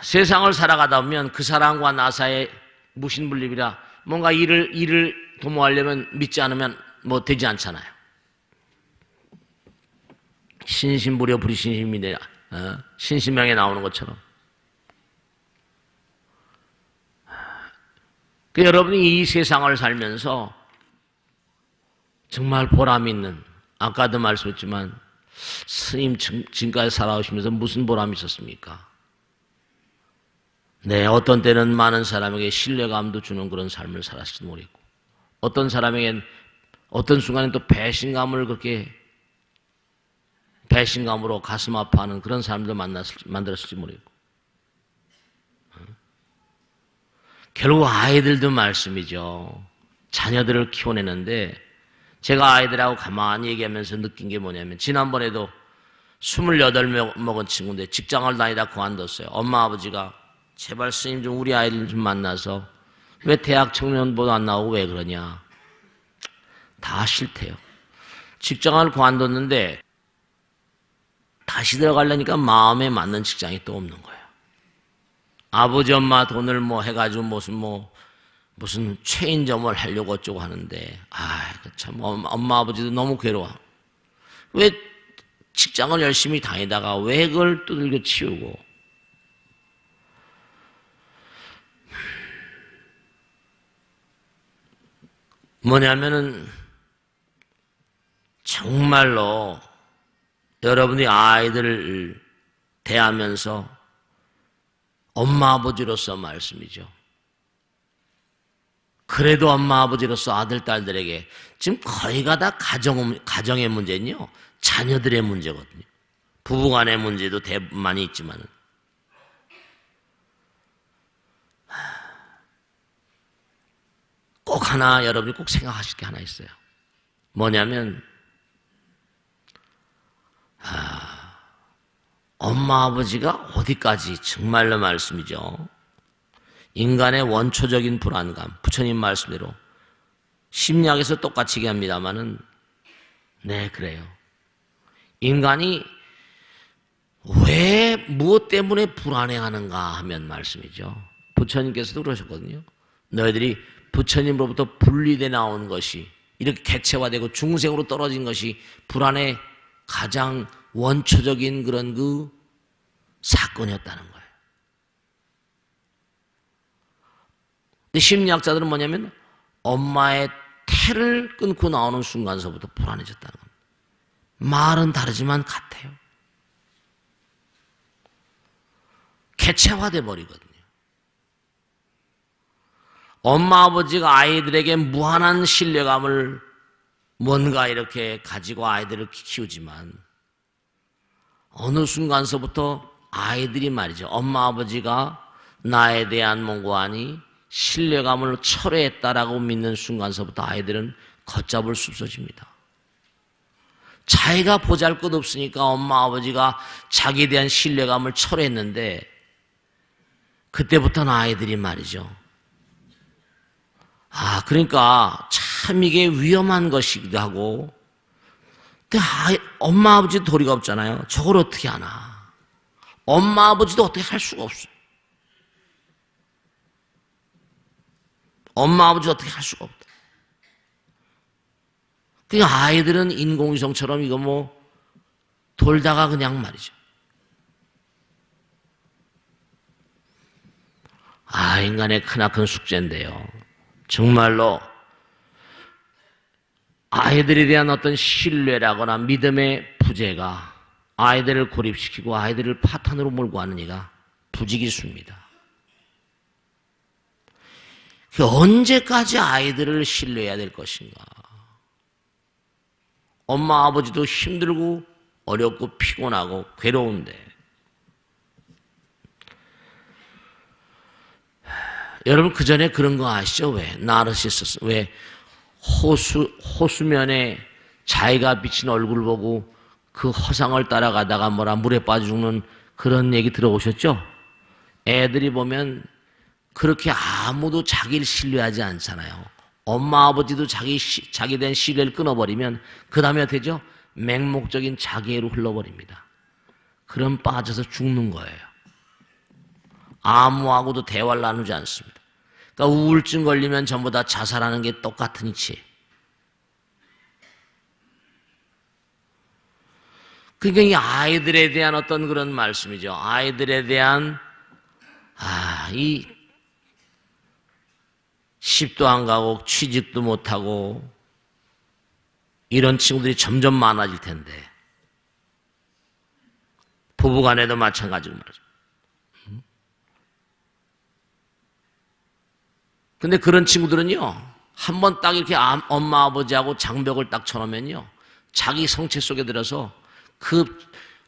S1: 세상을 살아가다 보면 그 사람과 나 사이에 무신분립이라 뭔가 일을 도모하려면 믿지 않으면 뭐 되지 않잖아요. 신신부려 불이신심이냐, 신신명에 나오는 것처럼. 여러분이 이 세상을 살면서 정말 보람 있는, 아까도 말씀했지만 스님 지금까지 살아오시면서 무슨 보람이 있었습니까? 네, 어떤 때는 많은 사람에게 신뢰감도 주는 그런 삶을 살았을지도 모르겠고, 어떤 사람에겐 어떤 순간엔 또 배신감으로 가슴 아파하는 그런 사람들 만들었을지 모르겠고, 결국 아이들도 말씀이죠. 자녀들을 키워내는데 제가 아이들하고 가만히 얘기하면서 느낀 게 뭐냐면, 지난번에도 28 먹은 친구인데 직장을 다니다 그만뒀어요. 엄마 아버지가 제발 스님 좀 우리 아이들 좀 만나서, 왜 대학 청년보도 안 나오고 왜 그러냐. 다 싫대요. 직장을 그만뒀는데 다시 들어가려니까 마음에 맞는 직장이 또 없는 거예요. 아버지 엄마 돈을 해가지고 무슨 체인점을 하려고 어쩌고 하는데, 참 엄마 아버지도 너무 괴로워. 왜 직장을 열심히 다니다가 왜 그걸 두들겨 치우고. 뭐냐면은 정말로 여러분이 아이들을 대하면서 엄마 아버지로서 말씀이죠. 그래도 엄마 아버지로서 아들 딸들에게 지금 거의가 다 가정의 문제는요, 자녀들의 문제거든요. 부부간의 문제도 많이 있지만은, 꼭 하나 여러분이 꼭 생각하실 게 하나 있어요. 뭐냐면 엄마 아버지가 어디까지, 정말로 말씀이죠, 인간의 원초적인 불안감, 부처님 말씀대로 심리학에서 똑같이 얘기합니다마는, 네, 그래요. 인간이 왜 무엇 때문에 불안해하는가 하면 말씀이죠, 부처님께서도 그러셨거든요. 너희들이 부처님으로부터 분리돼 나온 것이, 이렇게 개체화되고 중생으로 떨어진 것이 불안의 가장 원초적인 그런 그 사건이었다는 거예요. 심리학자들은 뭐냐면 엄마의 태를 끊고 나오는 순간서부터 불안해졌다는 겁니다. 말은 다르지만 같아요. 객체화돼 버리거든요. 엄마 아버지가 아이들에게 무한한 신뢰감을 뭔가 이렇게 가지고 아이들을 키우지만 어느 순간서부터 아이들이 말이죠. 엄마 아버지가 나에 대한 뭔가니 신뢰감을 철회했다라고 믿는 순간서부터 아이들은 걷잡을 수 없어집니다. 자기가 보잘것없으니까 엄마 아버지가 자기에 대한 신뢰감을 철회했는데 그때부터는 아이들이 말이죠. 그러니까 참 이게 위험한 것이기도 하고 근데 엄마 아버지도 도리가 없잖아요. 저걸 어떻게 하나. 엄마 아버지도 어떻게 할 수가 없어요. 엄마 아버지도 어떻게 할 수가 없다. 그러니까 아이들은 인공위성처럼 이거 뭐 돌다가 그냥 말이죠. 인간의 크나큰 숙제인데요. 정말로 아이들에 대한 어떤 신뢰라거나 믿음의 부재가 아이들을 고립시키고 아이들을 파탄으로 몰고 가는 이가 부지기수입니다. 언제까지 아이들을 신뢰해야 될 것인가? 엄마 아버지도 힘들고 어렵고 피곤하고 괴로운데 여러분 그 전에 그런 거 아시죠? 왜 나르시스스 왜 호수면에 자기가 비친 얼굴 보고 그 허상을 따라가다가 물에 빠져 죽는 그런 얘기 들어보셨죠? 애들이 보면 그렇게 아무도 자기를 신뢰하지 않잖아요. 엄마 아버지도 자기에 대한 신뢰를 끊어버리면 그 다음에 어떻게 되죠? 맹목적인 자기애로 흘러버립니다. 그럼 빠져서 죽는 거예요. 아무하고도 대화를 나누지 않습니다. 그러니까 우울증 걸리면 전부 다 자살하는 게 똑같은 이치. 그러니까 이 아이들에 대한 어떤 그런 말씀이죠. 아이들에 대한 이 시집도 안 가고 취직도 못하고 이런 친구들이 점점 많아질 텐데 부부간에도 마찬가지로 말이죠. 근데 그런 친구들은요, 한번 딱 이렇게 엄마 아버지하고 장벽을 딱 쳐놓으면요, 자기 성체 속에 들어서 그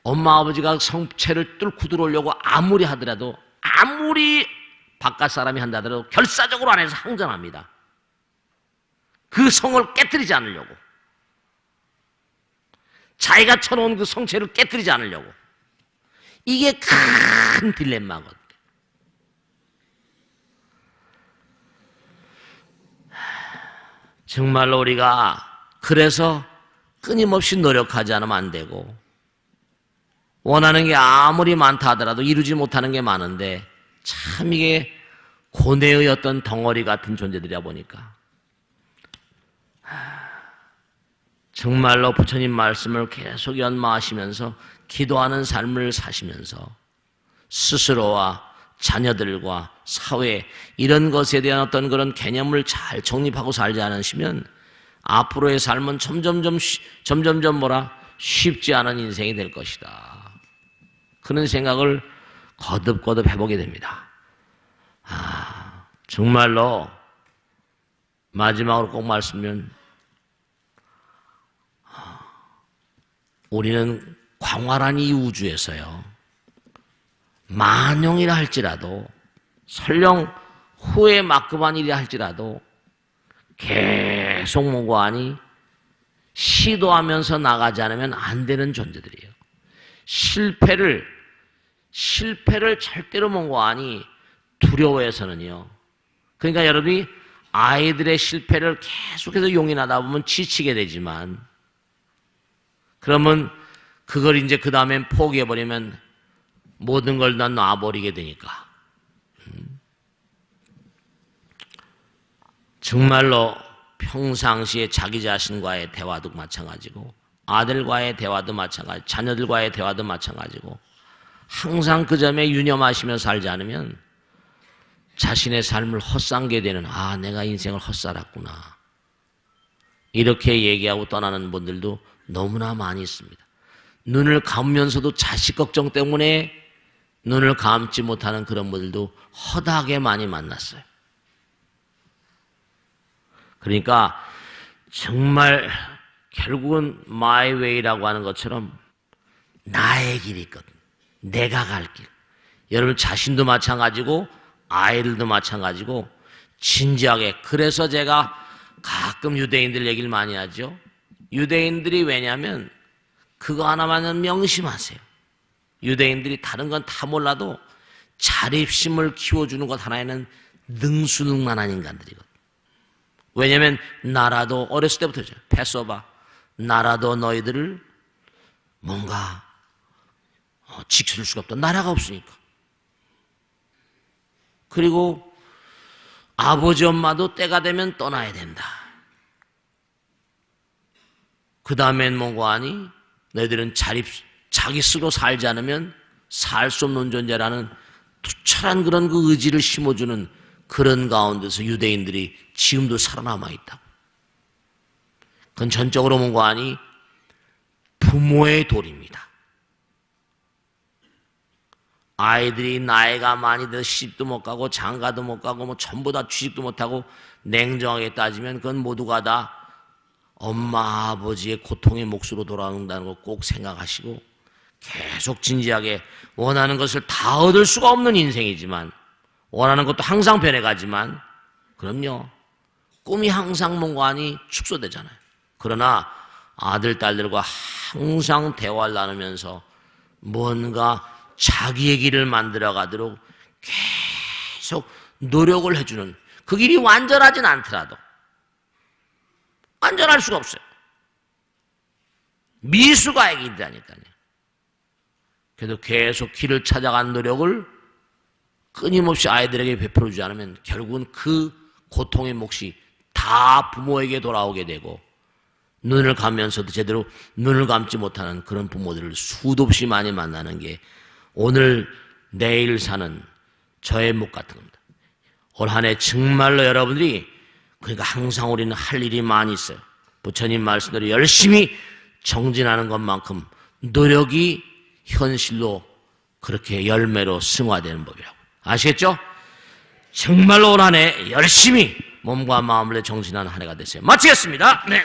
S1: 엄마 아버지가 성체를 뚫고 들어오려고 아무리 하더라도, 아무리 바깥 사람이 한다 하더라도 결사적으로 안에서 항전합니다. 그 성을 깨뜨리지 않으려고. 자기가 쳐놓은 그 성체를 깨뜨리지 않으려고. 이게 큰 딜레마거든요. 정말로 우리가 그래서 끊임없이 노력하지 않으면 안 되고 원하는 게 아무리 많다 하더라도 이루지 못하는 게 많은데 참 이게 고뇌의 어떤 덩어리 같은 존재들이다 보니까 정말로 부처님 말씀을 계속 연마하시면서 기도하는 삶을 사시면서 스스로와 자녀들과 사회 이런 것에 대한 어떤 그런 개념을 잘 정립하고 살지 않으시면 앞으로의 삶은 점점점 쉽지 않은 인생이 될 것이다. 그런 생각을 거듭거듭 해보게 됩니다. 정말로 마지막으로 꼭 말씀드리면 우리는 광활한 이 우주에서요. 만용이라 할지라도 설령 후에 막급한 일이라 할지라도 계속 무고하니 시도하면서 나가지 않으면 안 되는 존재들이에요. 실패를 절대로 무고하니 두려워해서는요. 그러니까 여러분이 아이들의 실패를 계속해서 용인하다 보면 지치게 되지만 그러면 그걸 이제 그 다음엔 포기해버리면 모든 걸 다 놔버리게 되니까 정말로 평상시에 자기 자신과의 대화도 마찬가지고 아들과의 대화도 마찬가지, 자녀들과의 대화도 마찬가지고 항상 그 점에 유념하시며 살지 않으면 자신의 삶을 헛산게 되는, 아, 내가 인생을 헛살았구나, 이렇게 얘기하고 떠나는 분들도 너무나 많이 있습니다. 눈을 감으면서도 자식 걱정 때문에 눈을 감지 못하는 그런 분들도 허다하게 많이 만났어요. 그러니까 정말 결국은 my way라고 하는 것처럼 나의 길이 있거든. 내가 갈 길. 여러분 자신도 마찬가지고 아이들도 마찬가지고 진지하게, 그래서 제가 가끔 유대인들 얘기를 많이 하죠. 유대인들이 왜냐하면 그거 하나만은 명심하세요. 유대인들이 다른 건 다 몰라도 자립심을 키워주는 것 하나에는 능수능란한 인간들이거든. 왜냐하면 나라도 어렸을 때부터죠. 패소바, 나라도 너희들을 뭔가 지킬 수가 없다. 나라가 없으니까. 그리고 아버지 엄마도 때가 되면 떠나야 된다. 그 다음엔 뭔가 하니 너희들은 자기 스스로 살지 않으면 살 수 없는 존재라는 투철한 그런 그 의지를 심어주는 그런 가운데서 유대인들이 지금도 살아남아 있다고. 그건 전적으로 뭔가 하니 부모의 도리입니다. 아이들이 나이가 많이 돼서 시집도 못 가고 장가도 못 가고 뭐 전부 다 취직도 못하고, 냉정하게 따지면 그건 모두가 다 엄마 아버지의 고통의 몫으로 돌아온다는 걸 꼭 생각하시고 계속 진지하게, 원하는 것을 다 얻을 수가 없는 인생이지만, 원하는 것도 항상 변해가지만, 그럼요, 꿈이 항상 뭔가 하니 축소되잖아요. 그러나 아들 딸들과 항상 대화를 나누면서 뭔가 자기의 길을 만들어 가도록 계속 노력을 해주는, 그 길이 완전하진 않더라도, 완전할 수가 없어요. 미숙아의 길이라니까요. 그래도 계속 길을 찾아가는 노력을 끊임없이 아이들에게 베풀어주지 않으면 결국은 그 고통의 몫이 다 부모에게 돌아오게 되고, 눈을 감면서도 제대로 눈을 감지 못하는 그런 부모들을 수도 없이 많이 만나는 게 오늘 내일 사는 저의 목 같은 겁니다. 올 한 해 정말로 여러분들이, 그러니까 항상 우리는 할 일이 많이 있어요. 부처님 말씀대로 열심히 정진하는 것만큼 노력이 현실로 그렇게 열매로 승화되는 법이라고. 아시겠죠? 정말로 올 한 해 열심히 몸과 마음을 정진하는 한 해가 되세요. 마치겠습니다. 네.